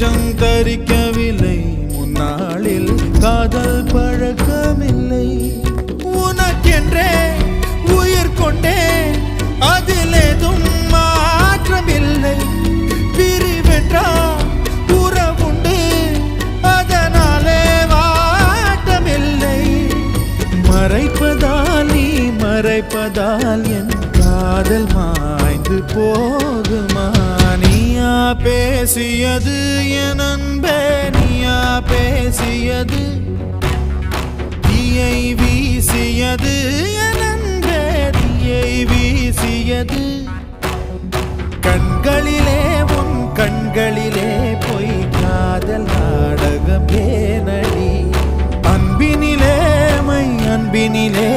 வேஷம் தரிக்கவில்லை, முன்னாளில் காதல் பழக்கமில்லை. உனக்கென்றே உயிர் கொண்டே அதில் ஏதும் மாற்றமில்லை. பிரிவென்றா உறவுண்டு, அதனாலே வாட்டமில்லை. மறைப்பதால் நீ மறைப்பதால் என் காதல் மாய்ந்து போகுமா? நீயா பேசியது என் அன்பே, நீயா பேசியது, தீயை வீசியது என் அன்பே, தீயை வீசியது. கண்களிலே உன் கண்களிலே பொய் காதல் நாடகம் ஏனடி? அன்பினிலே மை அன்பினிலே